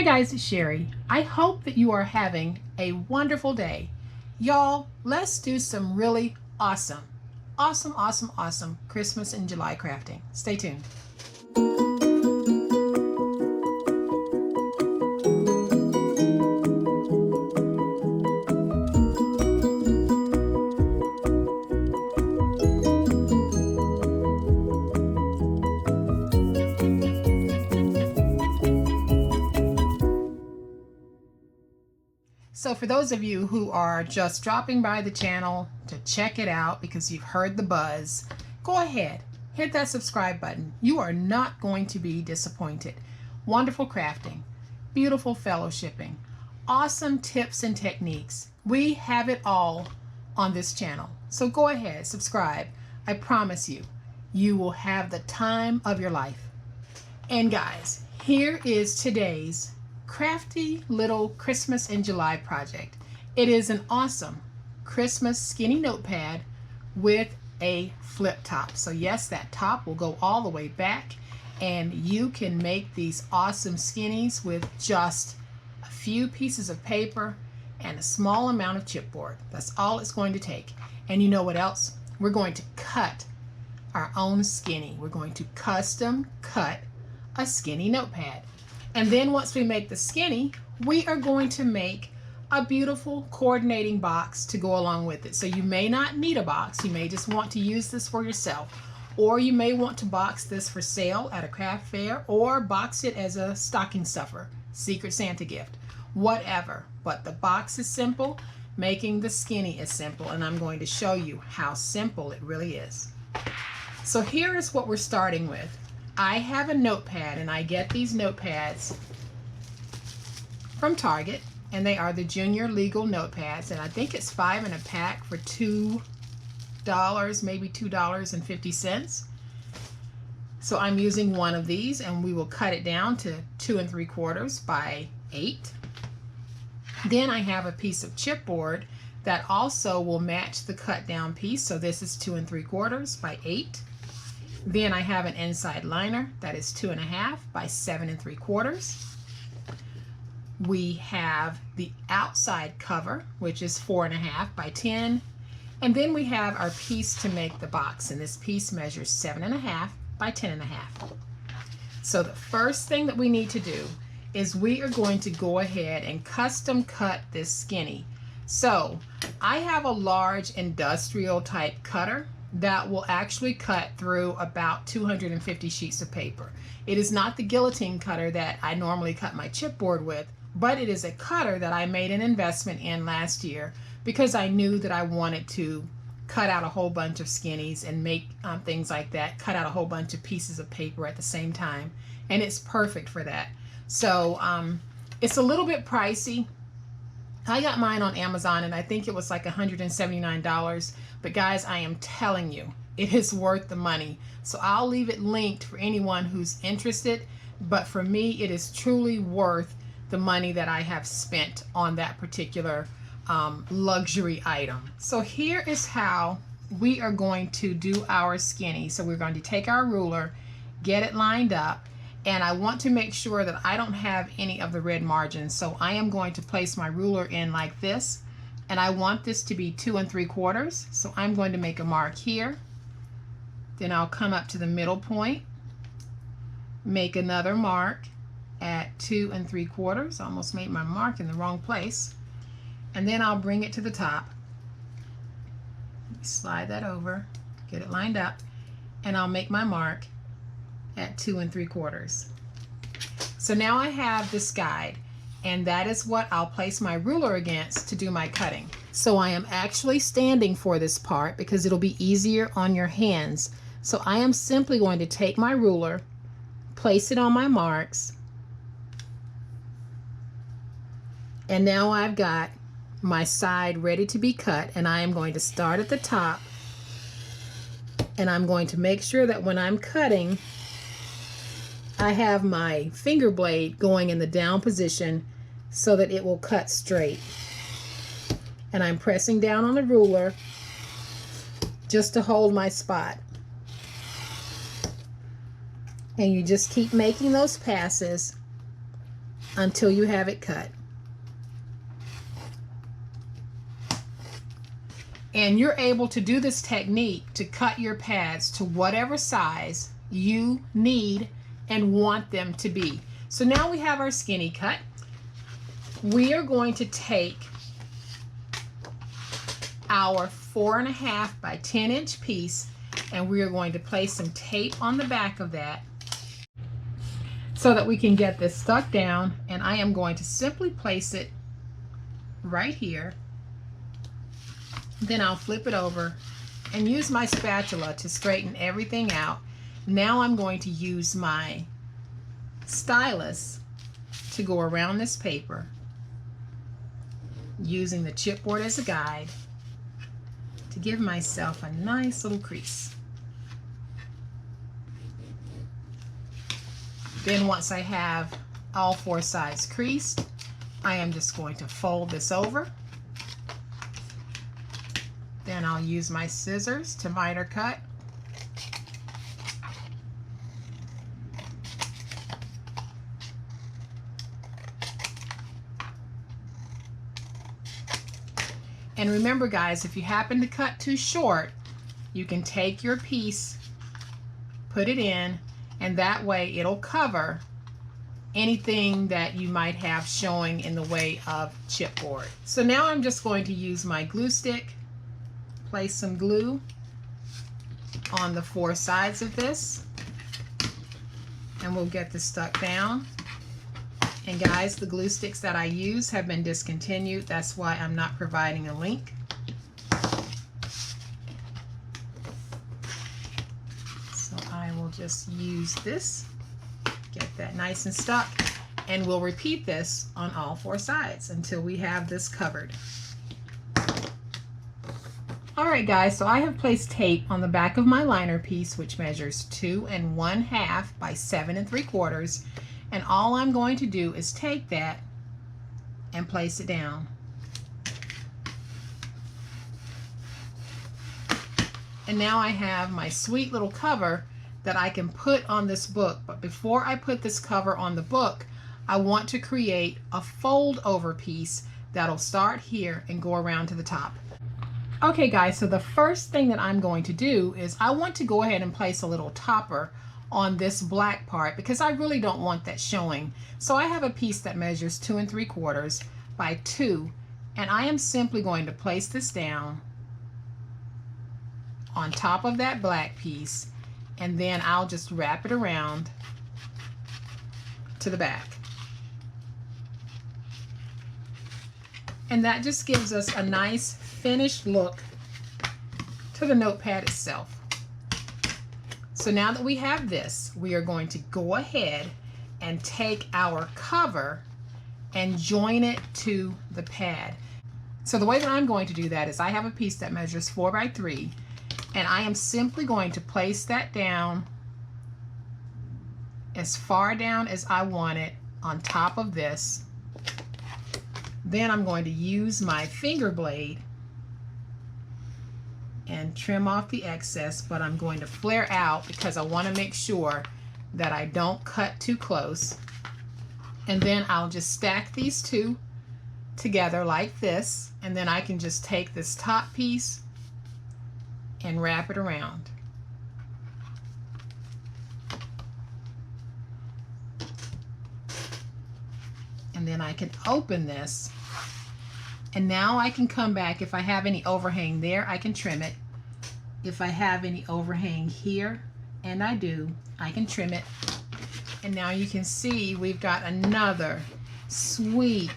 Hi guys, it's Sherry. I hope that you are having a wonderful day. Y'all, let's do some really awesome Christmas and July crafting. Stay tuned. So for those of you who are just dropping by the channel to check it out because you've heard the buzz, go ahead, hit that subscribe button. You are not going to be disappointed. Wonderful crafting, beautiful fellowshipping, awesome tips and techniques. We have it all on this channel. So go ahead, subscribe. I promise you, you will have the time of your life. And guys, here is today's crafty little Christmas in July project. It is an awesome Christmas skinny notepad with a flip top. So yes, that top will go all the way back and you can make these awesome skinnies with just a few pieces of paper and a small amount of chipboard. That's all it's going to take. And you know what else? We're going to cut our own skinny. We're going to custom cut a skinny notepad. And then once we make the skinny, we are going to make a beautiful coordinating box to go along with it. So you may not need a box. You may just want to use this for yourself. Or you may want to box this for sale at a craft fair or box it as a stocking stuffer, Secret Santa gift, whatever. But the box is simple. Making the skinny is simple. And I'm going to show you how simple it really is. So here is what we're starting with. I have a notepad and I get these notepads from Target and they are the junior legal notepads and I think it's 5 in a pack for $2, maybe $2.50. So I'm using one of these and we will cut it down to 2 3/4 by 8. Then I have a piece of chipboard that also will match the cut down piece. So this is 2 3/4 by 8. Then I have an inside liner that is 2.5 by 7 3/4. We have the outside cover, which is 4.5 by 10. And then we have our piece to make the box, and this piece measures 7.5 by 10.5. So the first thing that we need to do is we are going to go ahead and custom cut this skinny. So I have a large industrial type cutter that will actually cut through about 250 sheets of paper. It is not the guillotine cutter that I normally cut my chipboard with, but it is a cutter that I made an investment in last year because I knew that I wanted to cut out a whole bunch of skinnies and make things like that, cut out a whole bunch of pieces of paper at the same time, and it's perfect for that. So it's a little bit pricey. I got mine on Amazon and I think it was like $179, but guys, I am telling you, it is worth the money. So I'll leave it linked for anyone who's interested, but for me, it is truly worth the money that I have spent on that particular luxury item. So here is how we are going to do our skinny. So we're going to take our ruler, get it lined up, and I want to make sure that I don't have any of the red margins. So I am going to place my ruler in like this, and I want this to be 2 3/4. So I'm going to make a mark here. Then I'll come up to the middle point, make another mark at 2 3/4. Almost made my mark in the wrong place. And then I'll bring it to the top. Slide that over, get it lined up, and I'll make my mark at 2 3/4. So now I have this guide, and that is what I'll place my ruler against to do my cutting. So I am actually standing for this part because it'll be easier on your hands. So I am simply going to take my ruler, place it on my marks, and now I've got my side ready to be cut, and I am going to start at the top, and I'm going to make sure that when I'm cutting, I have my finger blade going in the down position so that it will cut straight. And I'm pressing down on the ruler just to hold my spot. And you just keep making those passes until you have it cut. And you're able to do this technique to cut your pads to whatever size you need and want them to be. So now we have our skinny cut. We are going to take our 4.5 by 10 inch piece, and we are going to place some tape on the back of that so that we can get this stuck down. And I am going to simply place it right here. Then I'll flip it over and use my spatula to straighten everything out. Now I'm going to use my stylus to go around this paper, using the chipboard as a guide to give myself a nice little crease. Then once I have all 4 sides creased, I am just going to fold this over. Then I'll use my scissors to miter cut. And remember guys, if you happen to cut too short, you can take your piece, put it in, and that way it'll cover anything that you might have showing in the way of chipboard. So now I'm just going to use my glue stick, place some glue on the 4 sides of this, and we'll get this stuck down. And guys, the glue sticks that I use have been discontinued. That's why I'm not providing a link. So I will just use this, get that nice and stuck, and we'll repeat this on all 4 sides until we have this covered. Alright guys, so I have placed tape on the back of my liner piece, which measures 2 1/2 by 7 3/4. And all I'm going to do is take that and place it down. And now I have my sweet little cover that I can put on this book. But before I put this cover on the book, I want to create a fold over piece that'll start here and go around to the top. Okay guys, so the first thing that I'm going to do is I want to go ahead and place a little topper on this black part because I really don't want that showing. So I have a piece that measures 2 3/4 by 2, and I am simply going to place this down on top of that black piece, and then I'll just wrap it around to the back. And that just gives us a nice finished look to the notepad itself. So now that we have this, we are going to go ahead and take our cover and join it to the pad. So the way that I'm going to do that is I have a piece that measures 4 by 3, and I am simply going to place that down as far down as I want it on top of this. Then I'm going to use my finger blade and trim off the excess, but I'm going to flare out because I want to make sure that I don't cut too close. And then I'll just stack these two together like this, and then I can just take this top piece and wrap it around. And then I can open this, and now I can come back. If I have any overhang there, I can trim it. If I have any overhang here, and I do, I can trim it. And now you can see we've got another sweet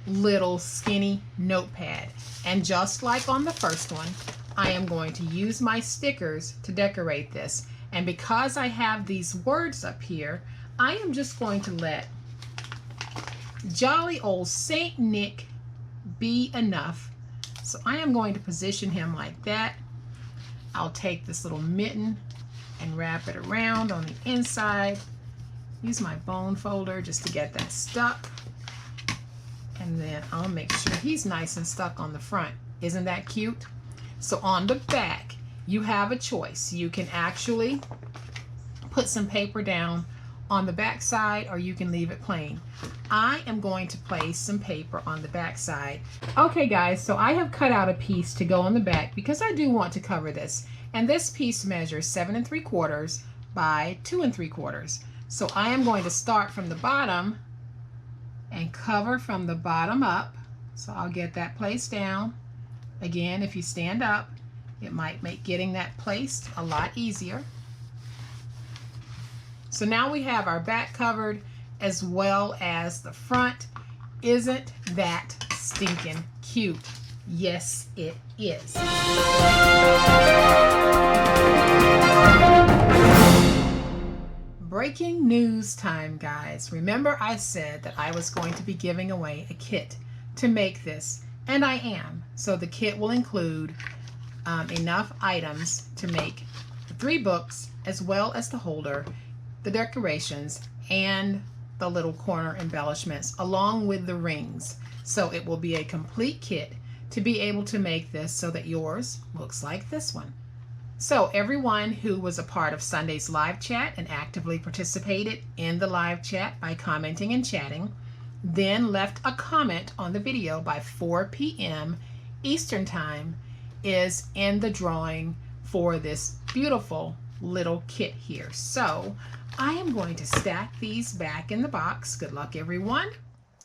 little skinny notepad. And just like on the first one, I am going to use my stickers to decorate this. And because I have these words up here, I am just going to let jolly old Saint Nick be enough. So I am going to position him like that. I'll take this little mitten and wrap it around on the inside. Use my bone folder just to get that stuck. And then I'll make sure he's nice and stuck on the front. Isn't that cute? So on the back, you have a choice. You can actually put some paper down, on the back side, or you can leave it plain. I am going to place some paper on the back side. Okay guys, so I have cut out a piece to go on the back because I do want to cover this. And this piece measures 7 3/4 by 2 3/4. So I am going to start from the bottom and cover from the bottom up. So I'll get that placed down. Again, if you stand up, it might make getting that placed a lot easier. So now we have our back covered as well as the front. Isn't that stinking cute? Yes, it is. Breaking news time, guys. Remember I said that I was going to be giving away a kit to make this, and I am. So the kit will include enough items to make the 3 books, as well as the holder, the decorations, and the little corner embellishments, along with the rings. So it will be a complete kit to be able to make this so that yours looks like this one. So everyone who was a part of Sunday's live chat and actively participated in the live chat by commenting and chatting, then left a comment on the video by 4 p.m. Eastern Time, is in the drawing for this beautiful little kit here. So I am going to stack these back in the box. Good luck, everyone.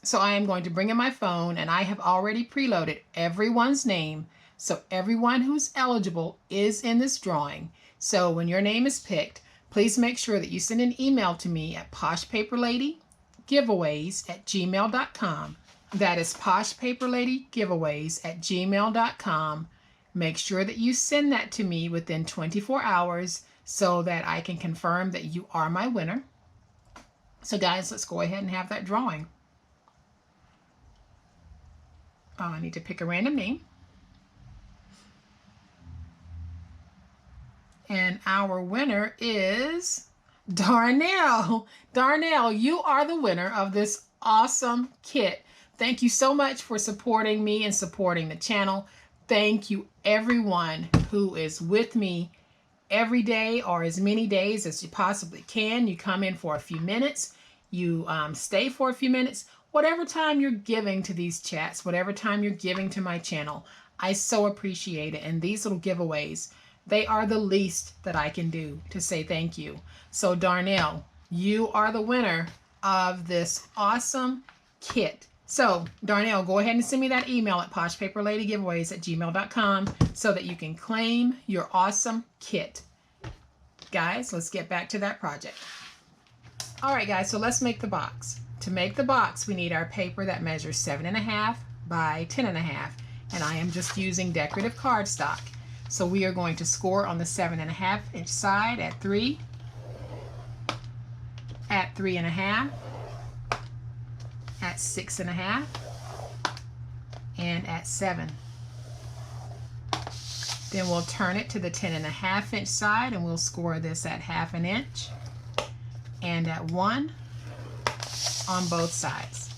So I am going to bring in my phone, and I have already preloaded everyone's name. So everyone who's eligible is in this drawing. So when your name is picked, please make sure that you send an email to me at poshpaperladygiveaways@gmail.com. That is poshpaperladygiveaways@gmail.com. Make sure that you send that to me within 24 hours so that I can confirm that you are my winner. So guys, let's go ahead and have that drawing. Oh, I need to pick a random name. And our winner is Darnell. Darnell, you are the winner of this awesome kit. Thank you so much for supporting me and supporting the channel. Thank you everyone who is with me every day, or as many days as you possibly can. You come in for a few minutes, you stay for a few minutes, whatever time you're giving to these chats, whatever time you're giving to my channel, I so appreciate it. And these little giveaways, they are the least that I can do to say thank you. So Darnell, you are the winner of this awesome kit. So Darnell, go ahead and send me that email at poshpaperladygiveaways@gmail.com so that you can claim your awesome kit. Guys, let's get back to that project. All right, guys, so let's make the box. To make the box, we need our paper that measures 7 1/2 by 10 1/2, and I am just using decorative cardstock. So we are going to score on the 7 1/2 inch side at 3, at 3 1/2, at 6 1/2, and at 7. Then we'll turn it to the 10 1/2 inch side, and we'll score this at 1/2 inch and at 1 on both sides.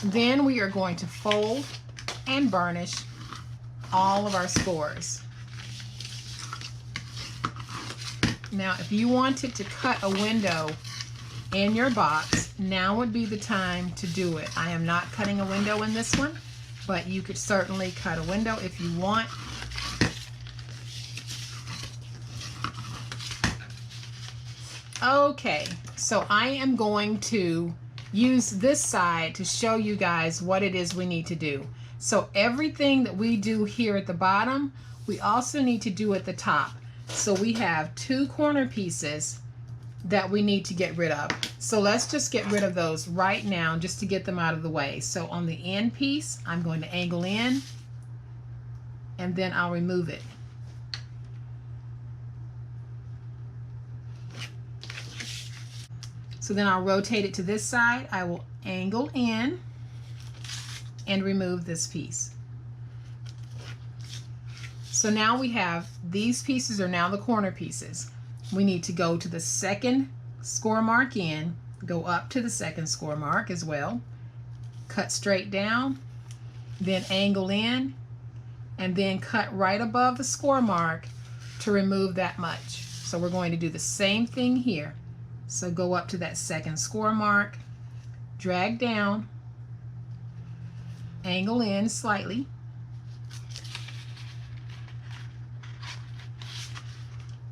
Then we are going to fold and burnish all of our scores. Now, if you wanted to cut a window in your box, now would be the time to do it. I am not cutting a window in this one, but you could certainly cut a window if you want. Okay, so I am going to use this side to show you guys what it is we need to do. So everything that we do here at the bottom, we also need to do at the top. So we have 2 corner pieces that we need to get rid of. So let's just get rid of those right now just to get them out of the way. So on the end piece, I'm going to angle in, and then I'll remove it. So then I'll rotate it to this side. I will angle in and remove this piece. So now we have, these pieces are now the corner pieces. We need to go to the second score mark in, go up to the second score mark as well, cut straight down, then angle in and then cut right above the score mark to remove that much. So we're going to do the same thing here. So go up to that second score mark, drag down, angle in slightly,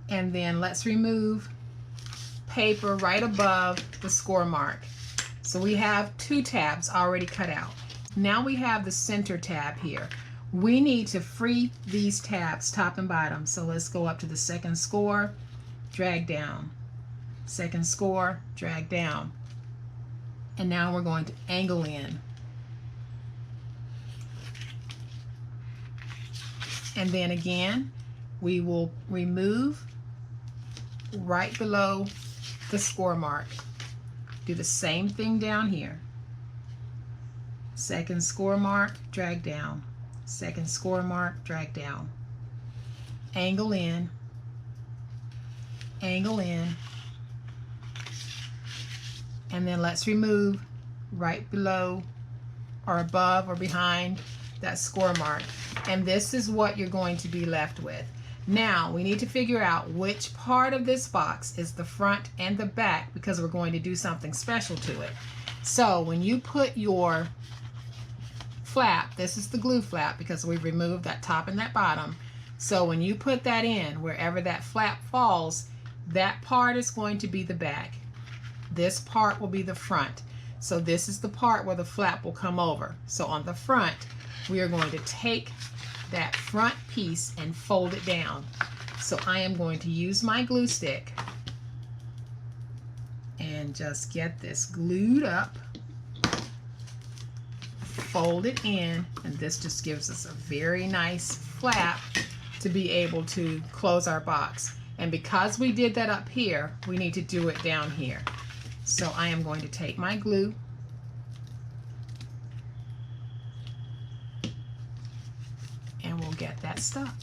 and then let's remove paper right above the score mark. So we have 2 tabs already cut out. Now we have the center tab here. We need to free these tabs top and bottom. So let's go up to the second score, drag down, second score, drag down, and now we're going to angle in. And then again, we will remove right below the score mark. Do the same thing down here. Second score mark, drag down. Second score mark, drag down. Angle in, angle in, and then let's remove right below or above or behind that score mark. And this is what you're going to be left with. Now we need to figure out which part of this box is the front and the back, because we're going to do something special to it. So when you put your flap, this is the glue flap because we've removed that top and that bottom. So when you put that in, wherever that flap falls, that part is going to be the back. This part will be the front. So this is the part where the flap will come over. So on the front, we are going to take that front piece and fold it down. So I am going to use my glue stick and just get this glued up, fold it in, and this just gives us a very nice flap to be able to close our box. And because we did that up here, we need to do it down here. So I am going to take my glue and we'll get that stuck.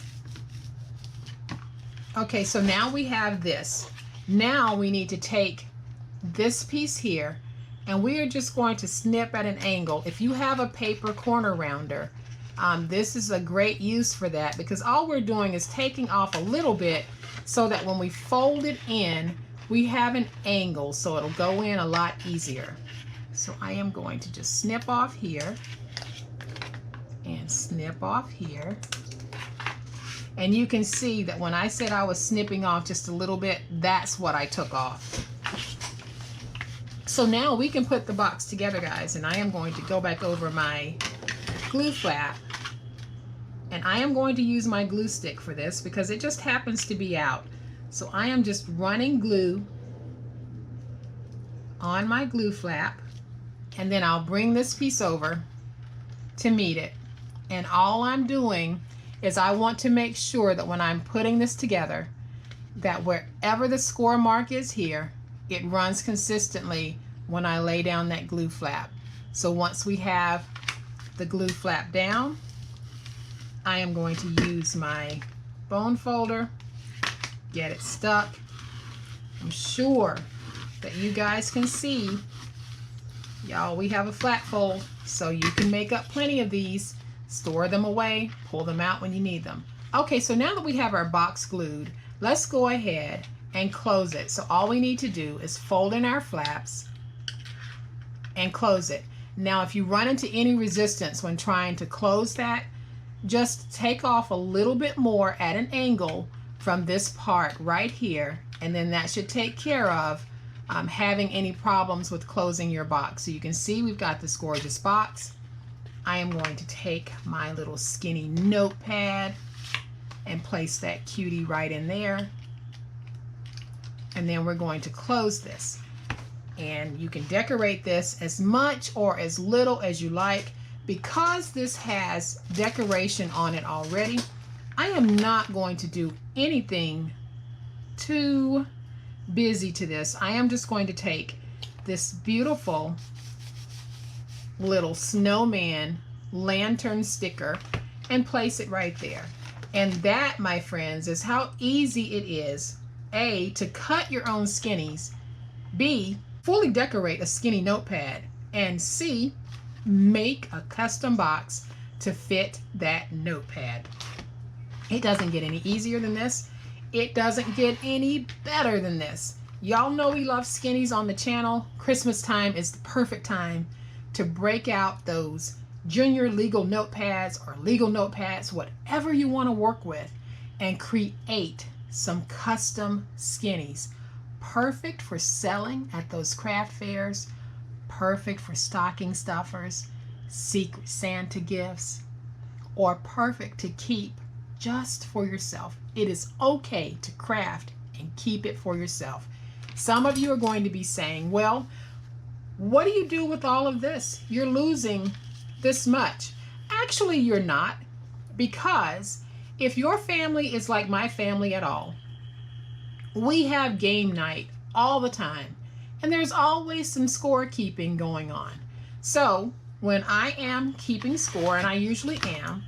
Okay, so now we have this. Now we need to take this piece here and we are just going to snip at an angle. If you have a paper corner rounder, this is a great use for that, because all we're doing is taking off a little bit so that when we fold it in, we have an angle so it'll go in a lot easier. So I am going to just snip off here and snip off here. And you can see that when I said I was snipping off just a little bit, that's what I took off. So now we can put the box together, guys, and I am going to go back over my glue flap, and I am going to use my glue stick for this because it just happens to be out. So I am just running glue on my glue flap, and then I'll bring this piece over to meet it. And all I'm doing is I want to make sure that when I'm putting this together, that wherever the score mark is here, it runs consistently when I lay down that glue flap. So once we have the glue flap down, I am going to use my bone folder, get it stuck. I'm sure that you guys can see, y'all, we have a flat fold, so you can make up plenty of these, store them away, pull them out when you need them. Okay, so now that we have our box glued, let's go ahead and close it. So all we need to do is fold in our flaps and close it. Now if you run into any resistance when trying to close that, just take off a little bit more at an angle from this part right here, and then that should take care of having any problems with closing your box. So you can see we've got this gorgeous box. I am going to take my little skinny notepad and place that cutie right in there. And then we're going to close this. And you can decorate this as much or as little as you like. Because this has decoration on it already, I am not going to do anything too busy to this. I am just going to take this beautiful little snowman lantern sticker and place it right there. And that, my friends, is how easy it is, A, to cut your own skinnies, B, fully decorate a skinny notepad, and C, make a custom box to fit that notepad. It doesn't get any easier than this. It doesn't get any better than this. Y'all know we love skinnies on the channel. Christmas time is the perfect time to break out those junior legal notepads or legal notepads, whatever you want to work with, and create some custom skinnies. Perfect for selling at those craft fairs, perfect for stocking stuffers, secret Santa gifts, or perfect to keep just for yourself. It is okay to craft and keep it for yourself. Some of you are going to be saying, well, what do you do with all of this? You're losing this much. Actually, you're not, because if your family is like my family at all, we have game night all the time, and there's always some scorekeeping going on. So when I am keeping score, and I usually am,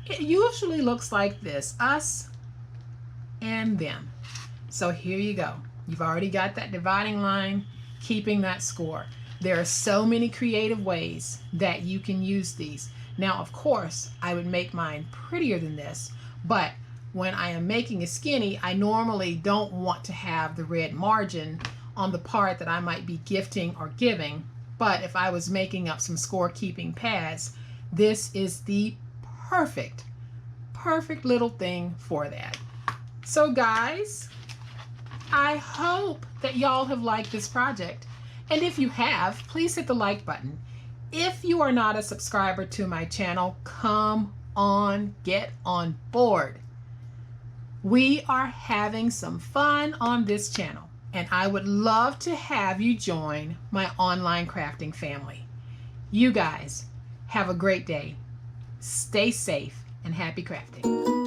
it usually looks like this: us and them. So here you go. You've already got that dividing line, keeping that score. There are so many creative ways that you can use these. Now, of course, I would make mine prettier than this, but when I am making a skinny, I normally don't want to have the red margin on the part that I might be gifting or giving. But if I was making up some scorekeeping pads, this is the perfect little thing for that. So guys, I hope that y'all have liked this project. And if you have, please hit the like button. If you are not a subscriber to my channel, come on, get on board. We are having some fun on this channel, and I would love to have you join my online crafting family. You guys have a great day. Stay safe and happy crafting.